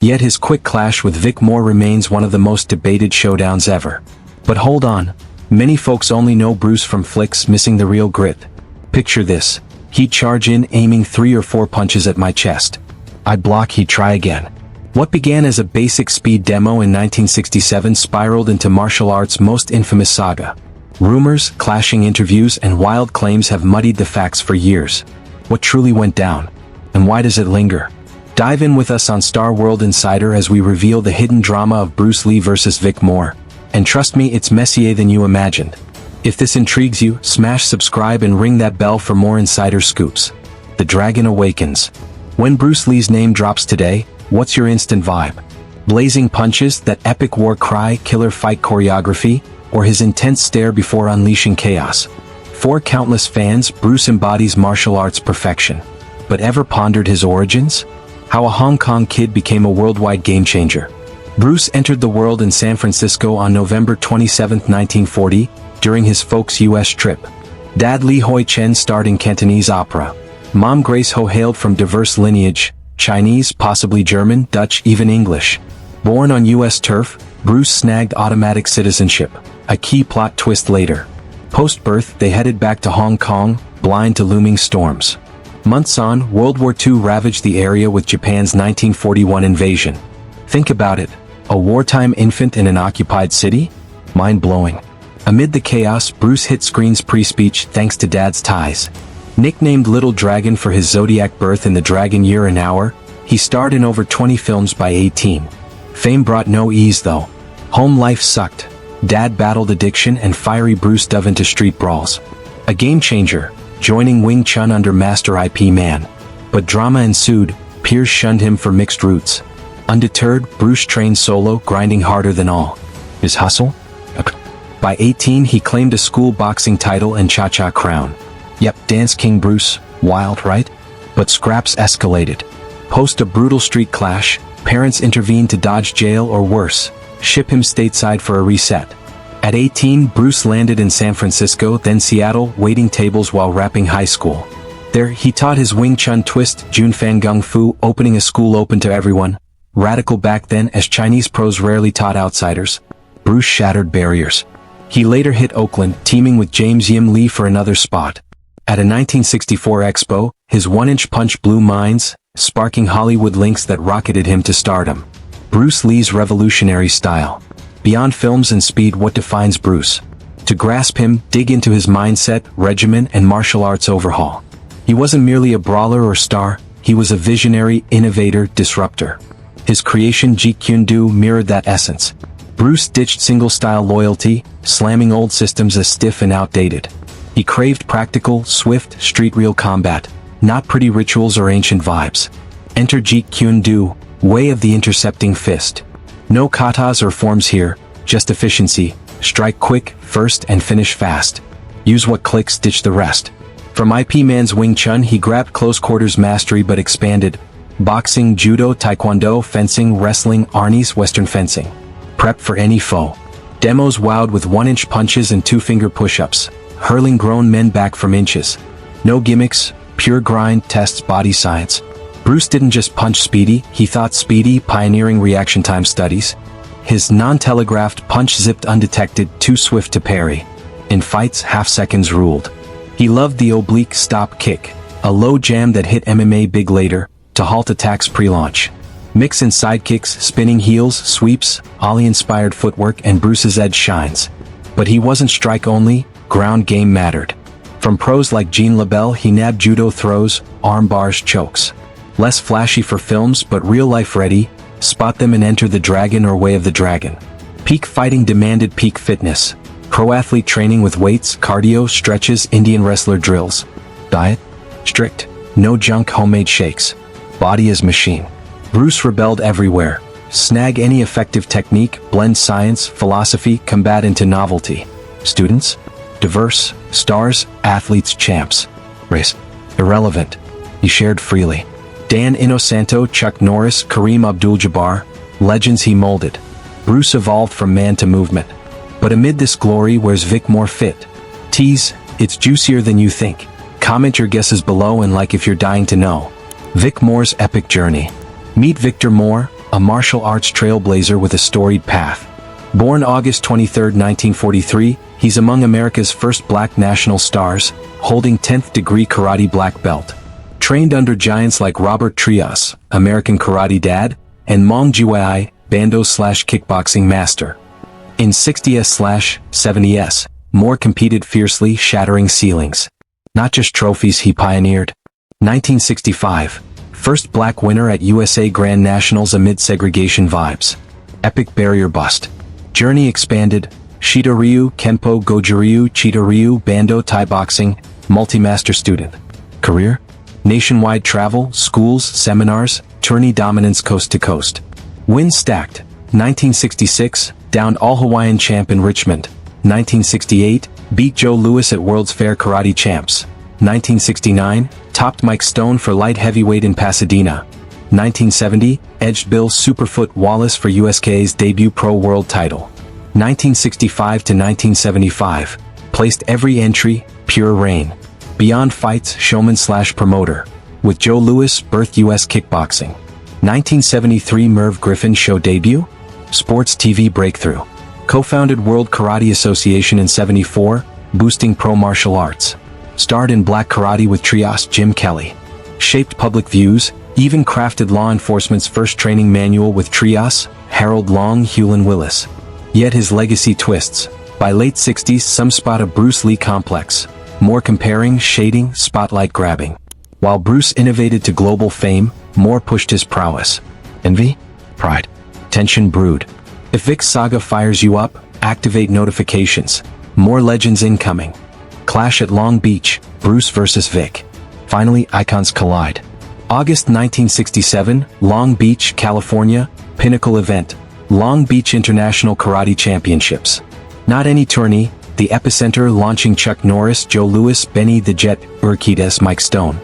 Yet his quick clash with Vic Moore remains one of the most debated showdowns ever. But hold on, many folks only know Bruce from flicks, missing the real grit. Picture this, he'd charge in aiming 3 or 4 punches at my chest. I'd block, he'd try again. What began as a basic speed demo in 1967 spiraled into martial arts' most infamous saga. Rumors, clashing interviews, and wild claims have muddied the facts for years. What truly went down? And why does it linger? Dive in with us on Star World Insider as we reveal the hidden drama of Bruce Lee versus Vic Moore. And trust me, it's messier than you imagined. If this intrigues you, smash subscribe and ring that bell for more insider scoops. The Dragon Awakens. When Bruce Lee's name drops today, what's your instant vibe? Blazing punches, that epic war cry, killer fight choreography, or his intense stare before unleashing chaos? For countless fans, Bruce embodies martial arts perfection. But ever pondered his origins? How a Hong Kong kid became a worldwide game-changer. Bruce entered the world in San Francisco on November 27, 1940, during his folks' U.S. trip. Dad Li Hoi Chen starred in Cantonese opera. Mom Grace Ho hailed from diverse lineage, Chinese, possibly German, Dutch, even English. Born on U.S. turf, Bruce snagged automatic citizenship, a key plot twist later. Post-birth, they headed back to Hong Kong, blind to looming storms. Months on, World War II ravaged the area with Japan's 1941 invasion. Think about it, a wartime infant in an occupied city? Mind-blowing. Amid the chaos, Bruce hit screens pre-speech thanks to Dad's ties. Nicknamed Little Dragon for his zodiac birth in the Dragon Year and Hour, he starred in over 20 films by 18. Fame brought no ease though. Home life sucked. Dad battled addiction and fiery Bruce dove into street brawls. A game changer, joining Wing Chun under Master IP Man. But drama ensued, peers shunned him for mixed roots. Undeterred, Bruce trained solo, grinding harder than all. His hustle? By 18 he claimed a school boxing title and cha-cha crown. Yep, Dance King Bruce, wild, right? But scraps escalated. Post a brutal street clash, parents intervened to dodge jail or worse, ship him stateside for a reset. At 18, Bruce landed in San Francisco, then Seattle, waiting tables while rapping high school. There, he taught his Wing Chun twist, Jun Fan Gung Fu, opening a school open to everyone. Radical back then, as Chinese pros rarely taught outsiders. Bruce shattered barriers. He later hit Oakland, teaming with James Yim Lee for another spot. At a 1964 expo, his one-inch punch blew minds, sparking Hollywood links that rocketed him to stardom. Bruce Lee's revolutionary style. Beyond films and speed, what defines Bruce? To grasp him, dig into his mindset, regimen, and martial arts overhaul. He wasn't merely a brawler or star, he was a visionary, innovator, disruptor. His creation Jeet Kune Do mirrored that essence. Bruce ditched single-style loyalty, slamming old systems as stiff and outdated. He craved practical, swift, street-real combat, not pretty rituals or ancient vibes. Enter Jeet Kune Do, way of the intercepting fist. No katas or forms here, just efficiency, strike quick, first and finish fast. Use what clicks, ditch the rest. From IP Man's Wing Chun he grabbed close-quarters mastery but expanded. Boxing, judo, taekwondo, fencing, wrestling, arnis, western fencing. Prep for any foe. Demos wowed with one-inch punches and two-finger push-ups, hurling grown men back from inches. No gimmicks, pure grind, tests body science. Bruce didn't just punch speedy, he thought speedy, pioneering reaction time studies. His non-telegraphed punch zipped undetected, too swift to parry. In fights, half-seconds ruled. He loved the oblique stop kick, a low jam that hit MMA big later, to halt attacks pre-launch. Mix in sidekicks, spinning heels, sweeps, ollie-inspired footwork, and Bruce's edge shines. But he wasn't strike-only, ground game mattered. From pros like Jean LaBelle he nabbed judo throws, arm bars, chokes. Less flashy for films but real-life ready, spot them and enter the dragon or way of the dragon. Peak fighting demanded peak fitness. Pro athlete training with weights, cardio, stretches, Indian wrestler drills. Diet? Strict. No junk, homemade shakes. Body as machine. Bruce rebelled everywhere. Snag any effective technique, blend science, philosophy, combat into novelty. Students? Diverse. Stars, athletes, champs. Race? Irrelevant. He shared freely. Dan Inosanto, Chuck Norris, Kareem Abdul-Jabbar, legends he molded. Bruce evolved from man to movement. But amid this glory, where's Vic Moore fit? Tease, it's juicier than you think. Comment your guesses below and like if you're dying to know. Vic Moore's epic journey. Meet Victor Moore, a martial arts trailblazer with a storied path. Born August 23, 1943, he's among America's first black national stars, holding 10th degree karate black belt. Trained under giants like Robert Trias, American Karate Dad, and Mong Jiwei, Bando/kickboxing master. In 60s/70s, Moore competed fiercely, shattering ceilings. Not just trophies he pioneered. 1965, first black winner at USA Grand Nationals amid segregation vibes. Epic barrier bust. Journey expanded. Shito Ryu, Kenpo, Goju Ryu, Cheetah Ryu, Bando, Thai boxing, multi-master student. Career? Nationwide travel, schools, seminars, tourney dominance coast to coast. Wins stacked. 1966, downed all-Hawaiian champ in Richmond. 1968, beat Joe Louis at World's Fair Karate Champs. 1969, topped Mike Stone for light heavyweight in Pasadena. 1970, edged Bill Superfoot Wallace for USK's debut pro world title. 1965 to 1975, placed every entry, pure reign. Beyond fights, showman/promoter. With Joe Louis, birthed US kickboxing. 1973 Merv Griffin show debut? Sports TV breakthrough. Co-founded World Karate Association in 74, boosting pro martial arts. Starred in Black Karate with Trias Jim Kelly. Shaped public views, even crafted law enforcement's first training manual with Trias, Harold Long, Hewlin Willis. Yet his legacy twists. By late 60s, some spot a Bruce Lee complex. Moore comparing, shading, spotlight grabbing. While Bruce innovated to global fame, Moore pushed his prowess. Envy? Pride? Tension brewed. If Vic's saga fires you up, activate notifications. More legends incoming. Clash at Long Beach, Bruce vs. Vic. Finally, icons collide. August 1967, Long Beach, California, pinnacle event. Long Beach International Karate Championships. Not any tourney, the epicenter launching Chuck Norris, Joe Louis, Benny the Jet, Urquidez, Mike Stone.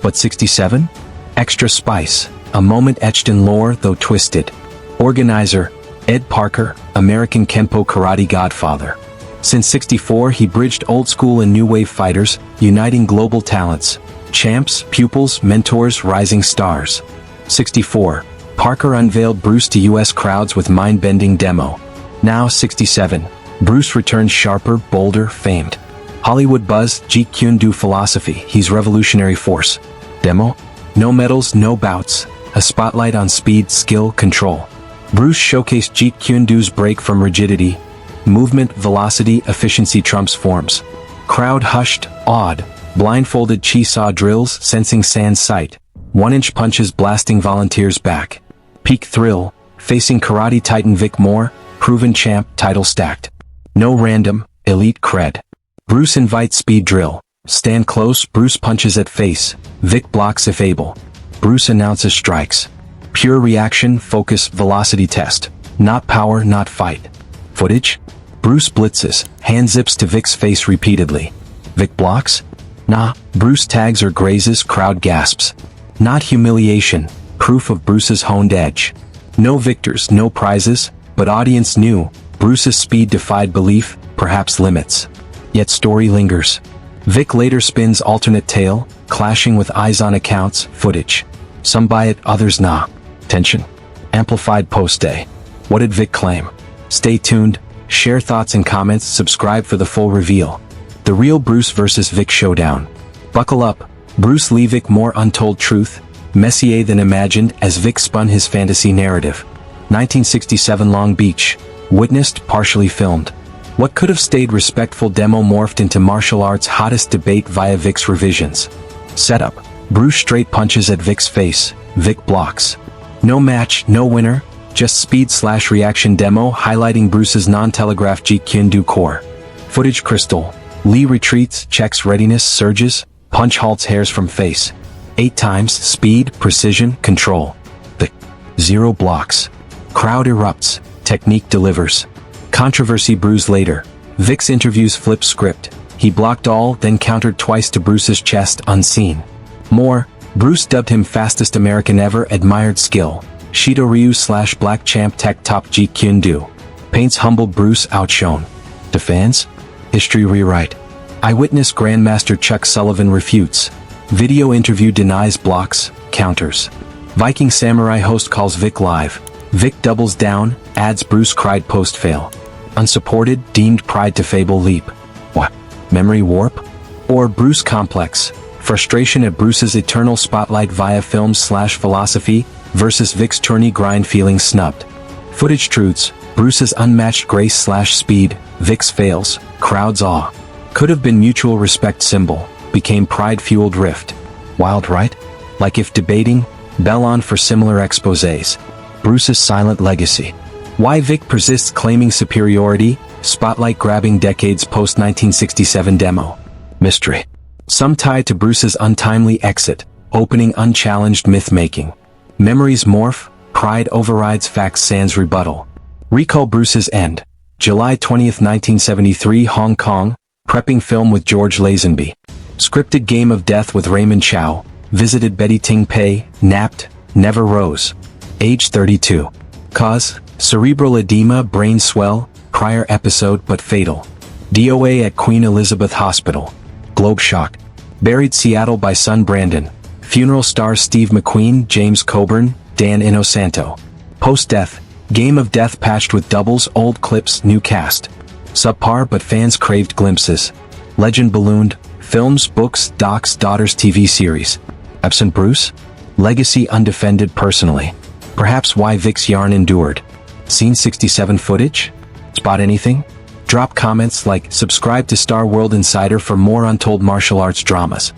But 67? Extra spice, a moment etched in lore though twisted. Organizer, Ed Parker, American Kenpo Karate Godfather. Since 64 he bridged old school and new wave fighters, uniting global talents. Champs, pupils, mentors, rising stars. 64. Parker unveiled Bruce to US crowds with mind-bending demo. Now 67. Bruce returns sharper, bolder, famed. Hollywood buzz, Jeet Kune Do philosophy, he's revolutionary force. Demo? No medals, no bouts. A spotlight on speed, skill, control. Bruce showcased Jeet Kune Do's break from rigidity. Movement, velocity, efficiency trumps forms. Crowd hushed, awed. Blindfolded chi saw drills, sensing sand sight. 1-inch punches blasting volunteers back. Peak thrill, facing karate titan Vic Moore, proven champ, title stacked. No random, elite cred. Bruce invites speed drill. Stand close, Bruce punches at face. Vic blocks if able. Bruce announces strikes. Pure reaction, focus, velocity test. Not power, not fight. Footage? Bruce blitzes, hand zips to Vic's face repeatedly. Vic blocks? Nah, Bruce tags or grazes, crowd gasps. Not humiliation, proof of Bruce's honed edge. No victors, no prizes, but audience knew, Bruce's speed defied belief, perhaps limits. Yet story lingers. Vic later spins alternate tale, clashing with eyes on accounts, footage. Some buy it, others nah. Tension. Amplified post-day. What did Vic claim? Stay tuned, share thoughts and comments, subscribe for the full reveal. The real Bruce vs. Vic showdown. Buckle up, Bruce Lee Vic Moore untold truth, messier than imagined as Vic spun his fantasy narrative. 1967 Long Beach. Witnessed, partially filmed. What could have stayed respectful demo morphed into martial arts hottest debate via Vic's revisions. Setup. Bruce straight punches at Vic's face, Vic blocks. No match, no winner, just speed/reaction demo highlighting Bruce's non-telegraphed Jeet Kune Do core. Footage crystal. Lee retreats, checks readiness, surges, punch halts hairs from face. 8 times, speed, precision, control. Vic. 0 blocks. Crowd erupts, technique delivers. Controversy brews later. Vic's interviews flip script. He blocked all, then countered twice to Bruce's chest unseen. More, Bruce dubbed him fastest American ever, admired skill. Shito Ryu/Black Champ Tech Top Jeet Kune Do. Paints humble Bruce outshone. To fans? History rewrite. Eyewitness Grandmaster Chuck Sullivan refutes. Video interview denies blocks, counters. Viking Samurai host calls Vic live. Vic doubles down, adds Bruce cried post-fail. Unsupported, deemed pride to fable leap. What? Memory warp? Or Bruce complex? Frustration at Bruce's eternal spotlight via films/philosophy versus Vic's tourney grind feeling snubbed. Footage truths, Bruce's unmatched grace/speed, Vic's fails, crowd's awe. Could have been mutual respect symbol, became pride-fueled rift. Wild, right? Like if debating, bell on for similar exposés. Bruce's silent legacy. Why Vic persists claiming superiority, spotlight grabbing decades post-1967 demo. Mystery. Some tie to Bruce's untimely exit, opening unchallenged myth-making. Memories morph, pride overrides facts sans rebuttal. Recall Bruce's end. July 20, 1973 Hong Kong, prepping film with George Lazenby. Scripted game of death with Raymond Chow, visited Betty Ting Pei, napped, never rose. Age 32. Cause, cerebral edema, brain swell, prior episode but fatal. DOA at Queen Elizabeth Hospital. Globe shock. Buried Seattle by son Brandon. Funeral stars Steve McQueen, James Coburn, Dan Inosanto. Post-death, game of death patched with doubles, old clips, new cast. Subpar but fans craved glimpses. Legend ballooned, films, books, docs, daughters TV series. Absent Bruce? Legacy undefended personally. Perhaps why Vic's yarn endured. Scene 67 footage? Spot anything? Drop comments like, subscribe to Star World Insider for more untold martial arts dramas.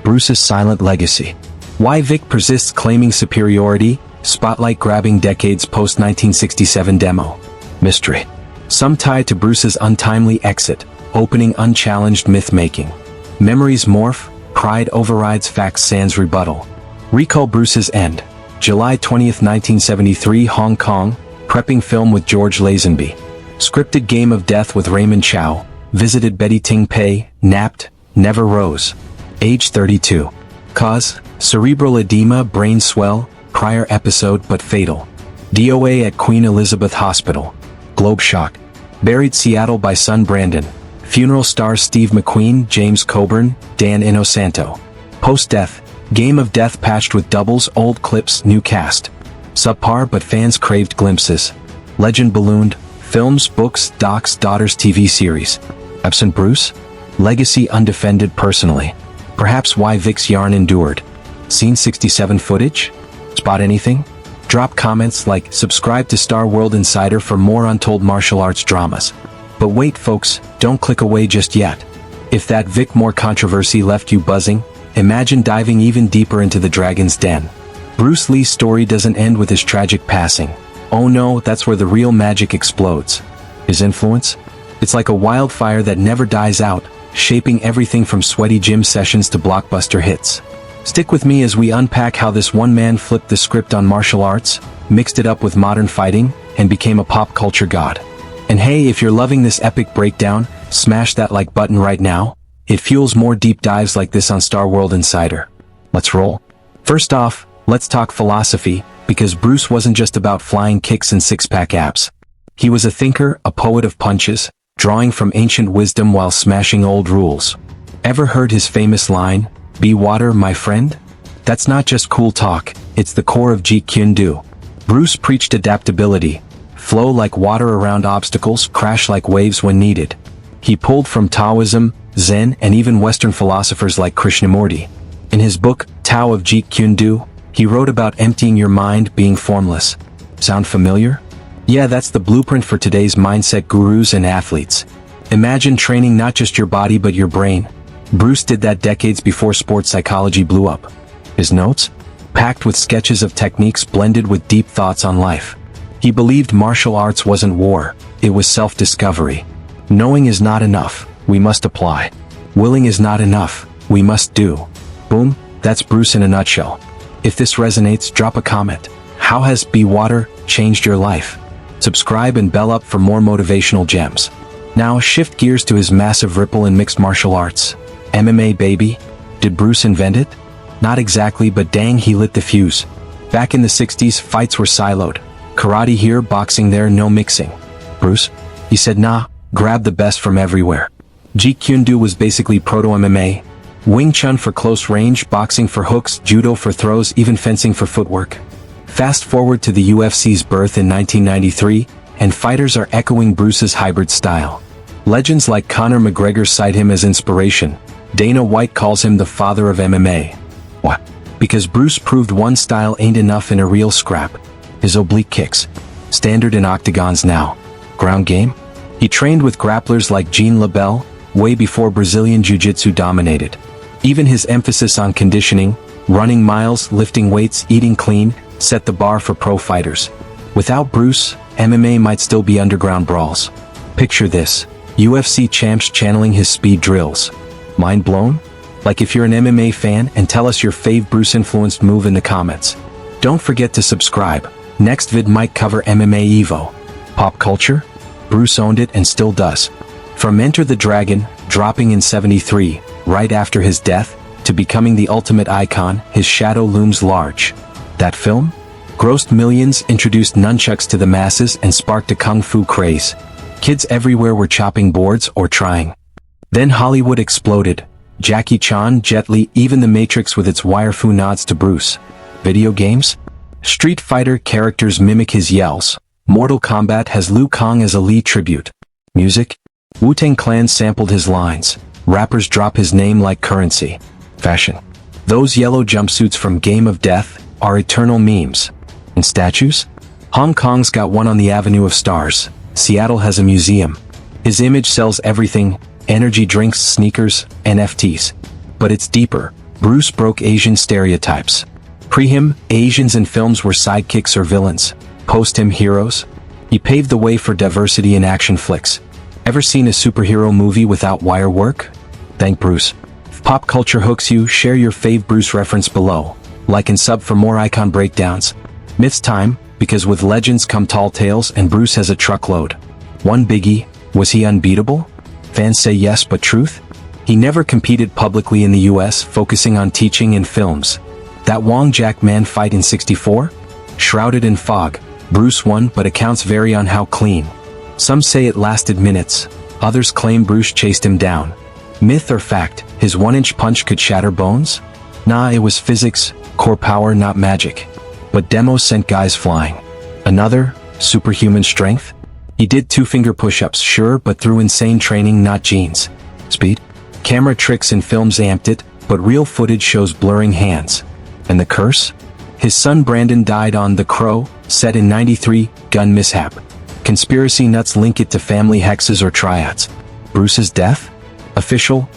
Bruce's silent legacy. Why Vic persists claiming superiority, spotlight grabbing decades post-1967 demo. Mystery. Some tie to Bruce's untimely exit, opening unchallenged myth-making. Memories morph, pride overrides facts sans rebuttal. Recall Bruce's end. July 20, 1973 Hong Kong, prepping film with George Lazenby. Scripted game of death with Raymond Chow, visited Betty Ting Pei, napped, never rose. Age 32. Cause, cerebral edema, brain swell, prior episode but fatal. DOA at Queen Elizabeth Hospital. Globe shock. Buried Seattle by son Brandon. Funeral stars Steve McQueen, James Coburn, Dan Inosanto. Post-death, game of death patched with doubles, old clips, new cast. Subpar but fans craved glimpses. Legend ballooned, films, books, docs, daughters TV series. Absent Bruce? Legacy undefended personally. Perhaps why Vic's yarn endured. Scene 67 footage? Spot anything? Drop comments like, subscribe to Star World Insider for more untold martial arts dramas. But wait folks, don't click away just yet. If that Vic Moore controversy left you buzzing, imagine diving even deeper into the Dragon's Den. Bruce Lee's story doesn't end with his tragic passing. Oh no, that's where the real magic explodes. His influence? It's like a wildfire that never dies out, shaping everything from sweaty gym sessions to blockbuster hits. Stick with me as we unpack how this one man flipped the script on martial arts, mixed it up with modern fighting, and became a pop culture god. And hey, if you're loving this epic breakdown, smash that like button right now. It fuels more deep dives like this on Star World Insider. Let's roll. First off, let's talk philosophy, because Bruce wasn't just about flying kicks and six-pack abs. He was a thinker, a poet of punches, drawing from ancient wisdom while smashing old rules. Ever heard his famous line, "Be water, my friend"? That's not just cool talk, it's the core of Jeet Kune Do. Bruce preached adaptability. Flow like water around obstacles, crash like waves when needed. He pulled from Taoism, Zen, and even Western philosophers like Krishnamurti. In his book, Tao of Jeet Kune Do, he wrote about emptying your mind, being formless. Sound familiar? Yeah, that's the blueprint for today's mindset gurus and athletes. Imagine training not just your body but your brain. Bruce did that decades before sports psychology blew up. His notes? Packed with sketches of techniques blended with deep thoughts on life. He believed martial arts wasn't war, it was self-discovery. Knowing is not enough, we must apply. Willing is not enough, we must do. Boom, that's Bruce in a nutshell. If this resonates, drop a comment. How has Be Water changed your life? Subscribe and bell up for more motivational gems. Now shift gears to his massive ripple in mixed martial arts. MMA baby? Did Bruce invent it? Not exactly, but dang, he lit the fuse. Back in the 60s, fights were siloed. Karate here, boxing there, no mixing. Bruce? He said nah, grab the best from everywhere. Jeet Kune Do was basically proto-MMA. Wing Chun for close range, boxing for hooks, judo for throws, even fencing for footwork. Fast forward to the UFC's birth in 1993, and fighters are echoing Bruce's hybrid style. Legends like Conor McGregor cite him as inspiration. Dana White calls him the father of MMA. What? Because Bruce proved one style ain't enough in a real scrap. His oblique kicks, standard in octagons now. Ground game? He trained with grapplers like Jean LaBelle, way before Brazilian Jiu-Jitsu dominated. Even his emphasis on conditioning, running miles, lifting weights, eating clean, set the bar for pro fighters. Without Bruce, MMA might still be underground brawls. Picture this, UFC champs channeling his speed drills. Mind blown? Like if you're an MMA fan, and tell us your fave Bruce-influenced move in the comments. Don't forget to subscribe. Next vid might cover MMA Evo. Pop culture? Bruce owned it and still does. From Enter the Dragon, dropping in '73, right after his death, to becoming the ultimate icon, his shadow looms large. That film? Grossed millions, introduced nunchucks to the masses, and sparked a kung fu craze. Kids everywhere were chopping boards or trying. Then Hollywood exploded. Jackie Chan, Jet Li, even The Matrix with its wire-fu nods to Bruce. Video games? Street Fighter characters mimic his yells. Mortal Kombat has Liu Kang as a Lee tribute. Music? Wu-Tang Clan sampled his lines. Rappers drop his name like currency. Fashion? Those yellow jumpsuits from Game of Death are eternal memes. And statues? Hong Kong's got one on the Avenue of Stars. Seattle has a museum. His image sells everything: energy drinks, sneakers, NFTs. But it's deeper. Bruce broke Asian stereotypes. Pre-him, Asians in films were sidekicks or villains. Post-him, heroes. He paved the way for diversity in action flicks. Ever seen a superhero movie without wire work? Thank Bruce. If pop culture hooks you, share your fave Bruce reference below. Like and sub for more icon breakdowns. Myths time, because with legends come tall tales, and Bruce has a truckload. One biggie, was he unbeatable? Fans say yes, but truth? He never competed publicly in the US, focusing on teaching and films. That Wong Jack Man fight in '64? Shrouded in fog, Bruce won, but accounts vary on how clean. Some say it lasted minutes, others claim Bruce chased him down. Myth or fact, his 1-inch punch could shatter bones? Nah, it was physics, core power, not magic. But demos sent guys flying. Another, superhuman strength? He did 2-finger push-ups, sure, but through insane training, not genes. Speed? Camera tricks in films amped it, but real footage shows blurring hands. And the curse? His son Brandon died on The Crow, set in '93, gun mishap. Conspiracy nuts link it to family hexes or triads. Bruce's death? Official,